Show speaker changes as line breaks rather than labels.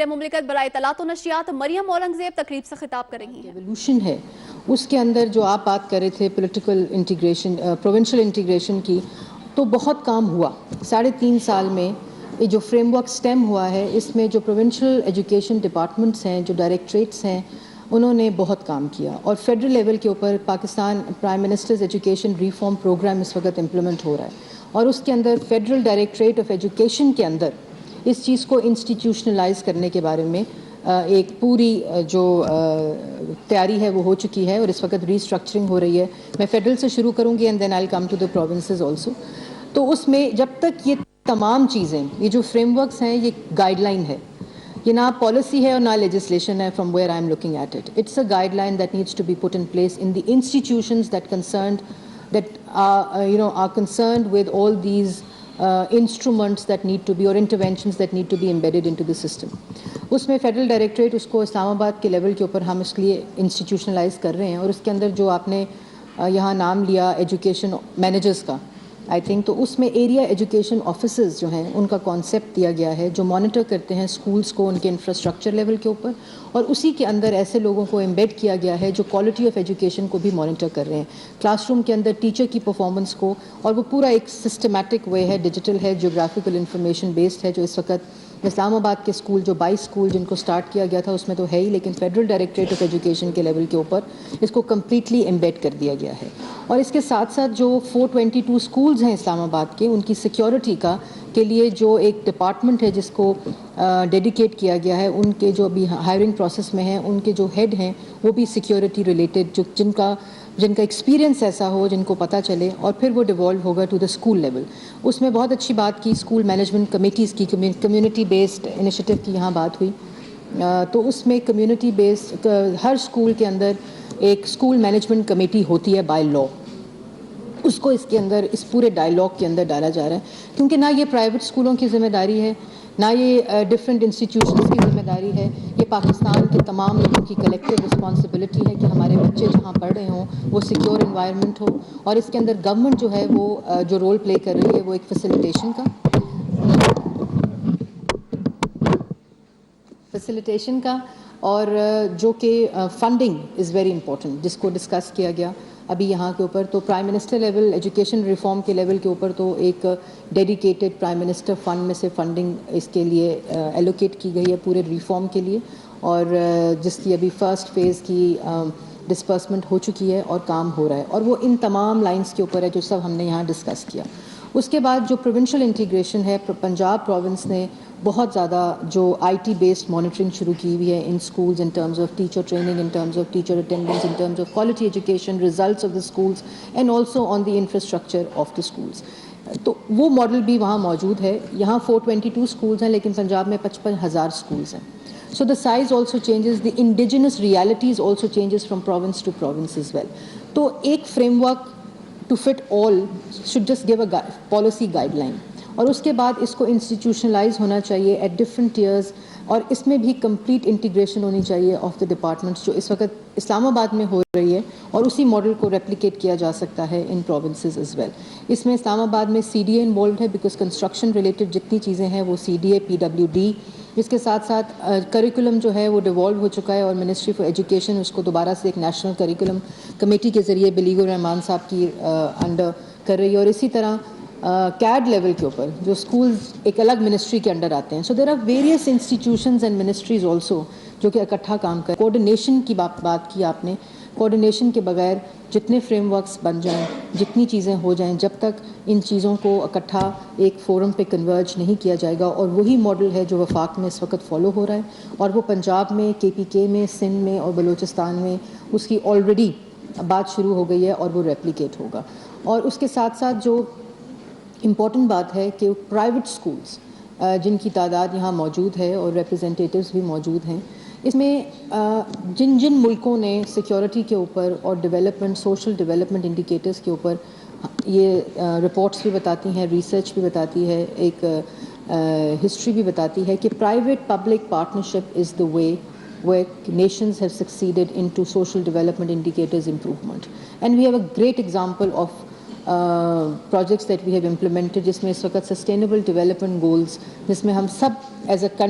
مملکت برائے اطلاعات و نشریات مریم اورنگزیب تقریب سے خطاب کریں گی.
ایولیوشن ہے اس کے اندر جو آپ بات کر رہے تھے پولیٹیکل انٹیگریشن پروونشل انٹیگریشن کی، تو بہت کام ہوا 3.5 سال میں. یہ جو فریم ورک سٹیم ہوا ہے اس میں جو پروونشل ایجوکیشن ڈپارٹمنٹس ہیں، جو ڈائریکٹریٹس ہیں، انہوں نے بہت کام کیا. اور فیڈرل لیول کے اوپر Pakistan prime minister's education reform program اس وقت امپلیمنٹ ہو رہا ہے، اور اس کے اندر فیڈرل ڈائریکٹریٹ آف ایجوکیشن کے اندر اس چیز کو انسٹیٹیوشنلائز کرنے کے بارے میں ایک پوری جو تیاری ہے وہ ہو چکی ہے، اور اس وقت ریسٹرکچرنگ ہو رہی ہے. میں فیڈرل سے شروع کروں گی and then I will come to the provinces also. تو اس میں جب تک یہ تمام چیزیں، یہ جو فریم ورکس ہیں، یہ گائیڈ لائن ہے، یہ نہ پالیسی ہے اور نہ لیجسلیشن ہے. From where I am looking at it, it's a guideline that needs to be put in place in the institutions that concerned that are concerned with all these instruments that need to be, or interventions that need to be embedded into the system. اس میں federal directorate اس کو اسلام آباد کے level کے اوپر ہم اس لیے institutionalise کر رہے ہیں، اور اس کے اندر جو آپ نے یہاں نام لیا ایجوکیشن مینیجرز کا، آئی تھنک تو اس میں ایریا ایجوکیشن آفیسز جو ہیں ان کا کانسیپٹ دیا گیا ہے، جو مانیٹر کرتے ہیں اسکولس کو ان کے انفراسٹرکچر لیول کے اوپر، اور اسی کے اندر ایسے لوگوں کو ایمبیڈ کیا گیا ہے جو کوالٹی آف ایجوکیشن کو بھی مانیٹر کر رہے ہیں، کلاس روم کے اندر ٹیچر کی پرفارمنس کو. اور وہ پورا ایک سسٹمیٹک وے ہے، ڈیجیٹل ہے، جیوگرافیکل انفارمیشن بیسڈ ہے، جو اس وقت اسلام آباد کے اسکول جو 22 اسکول جن کو سٹارٹ کیا گیا تھا اس میں تو ہے ہی، لیکن فیڈرل ڈائریکٹریٹ آف ایجوکیشن کے لیول کے اوپر اس کو کمپلیٹلی ایمبیڈ کر دیا گیا ہے. اور اس کے ساتھ ساتھ جو 422 اسکولز ہیں اسلام آباد کے، ان کی سیکیورٹی کا کے لیے جو ایک ڈپارٹمنٹ ہے جس کو ڈیڈیکیٹ کیا گیا ہے، ان کے جو ابھی ہائرنگ پروسیس میں ہیں، ان کے جو ہیڈ ہیں وہ بھی سیکیورٹی ریلیٹڈ، جن کا ایکسپیرینس ایسا ہو، جن کو پتہ چلے، اور پھر وہ ڈیوالو ہوگا ٹو دا اسکول لیول. اس میں بہت اچھی بات کی اسکول مینجمنٹ کمیٹیز کی، کمیونٹی بیسڈ انیشیٹو کی یہاں بات ہوئی. تو اس میں کمیونٹی بیسڈ ہر اسکول کے اندر ایک اسکول مینجمنٹ کمیٹی ہوتی ہے بائی لاء. اس کو اس کے اندر اس پورے ڈائیلاگ کے اندر ڈالا جا رہا ہے، کیونکہ نہ یہ پرائیویٹ اسکولوں کی ذمہ داری ہے، نہ یہ ڈفرینٹ انسٹیٹیوشنز کی ذمہ داری ہے، یہ پاکستان کے تمام لوگوں کی کلیکٹیو رسپانسبلٹی ہے کہ ہمارے بچے جہاں پڑھ رہے ہوں وہ سیکیور انوائرمنٹ ہو. اور اس کے اندر گورنمنٹ جو ہے وہ جو رول پلے کر رہی ہے وہ ایک فیسیلیٹیشن کا اور جو کہ فنڈنگ از ویری امپورٹنٹ، جس کو ڈسکس کیا گیا ابھی یہاں کے اوپر. تو prime minister level education reform کے لیول کے اوپر تو ایک ڈیڈیکیٹڈ پرائم منسٹر فنڈ میں سے فنڈنگ اس کے لیے ایلوکیٹ کی گئی ہے پورے ریفارم کے لیے، اور جس کی ابھی فرسٹ فیز کی ڈسپرسمنٹ ہو چکی ہے اور کام ہو رہا ہے، اور وہ ان تمام لائنز کے اوپر ہے جو سب ہم نے یہاں ڈسکس کیا. اس کے بعد جو پروونشل انٹیگریشن ہے، پنجاب پروونس نے بہت زیادہ جو آئی ٹی بیسڈ مانیٹرنگ شروع کی ہوئی ہے in schools, in terms of teacher training, in terms of teacher attendance, in terms of quality education, results of the schools, and also on the infrastructure of the schools. تو وہ model بھی وہاں موجود ہے. یہاں 422 اسکولز ہیں، لیکن پنجاب میں 55,000 اسکولز ہیں. So the size also changes, the indigenous realities also changes from province to province as well. تو ایک frame work to fit all should just give a policy guideline, اور اس کے بعد اس کو انسٹیٹیوشنلائز ہونا چاہیے ایٹ ڈفرنٹ ٹیئرز، اور اس میں بھی کمپلیٹ انٹیگریشن ہونی چاہیے آف دا ڈپارٹمنٹس جو اس وقت اسلام آباد میں ہو رہی ہے، اور اسی ماڈل کو ریپلیکیٹ کیا جا سکتا ہے ان پروونسز از ویل. اس میں اسلام آباد میں سی ڈی اے انوالوڈ ہے، بیکاز کنسٹرکشن ریلیٹڈ جتنی چیزیں ہیں وہ C D A, P W D. اس کے ساتھ ساتھ کریکولم جو ہے وہ ڈیوالو ہو چکا ہے، اور منسٹری فار ایجوکیشن اس کو دوبارہ سے ایک نیشنل کریکولم کمیٹی کے ذریعے بلیغ الرحمان صاحب کی انڈر کر رہی ہے. اور اسی طرح کیڈ لیول کے اوپر جو اسکولز ایک الگ منسٹری کے انڈر آتے ہیں. So there are various institutions and ministries also جو کہ اکٹھا کام کریں. کوآرڈینیشن کی بات کی آپ نے، کوآرڈینیشن کے بغیر جتنے فریم ورکس بن جائیں، جتنی چیزیں ہو جائیں، جب تک ان چیزوں کو اکٹھا ایک فورم پہ کنورج نہیں کیا جائے گا. اور وہی ماڈل ہے جو وفاق میں اس وقت فالو ہو رہا ہے، اور وہ پنجاب میں، کے پی کے میں، سندھ میں اور بلوچستان میں اس کی آلریڈی بات شروع ہو گئی ہے، اور وہ ریپلیکیٹ ہوگا. اور اس کے ساتھ ساتھ جو امپورٹنٹ بات ہے کہ پرائیویٹ اسکولز جن کی تعداد یہاں موجود ہے اور ریپرزینٹیٹیوز بھی موجود ہیں، اس میں جن ملکوں نے سیکیورٹی کے اوپر اور ڈیولپمنٹ، سوشل ڈیولپمنٹ انڈیکیٹرز کے اوپر یہ رپورٹس بھی بتاتی ہیں، ریسرچ بھی بتاتی ہے، ایک ہسٹری بھی بتاتی ہے کہ private public partnership is the way where nations have succeeded into social development indicators improvement. And we have a great example of projects that we have implemented جس میں اس وقت sustainable development goals، جس میں ہم سب as a country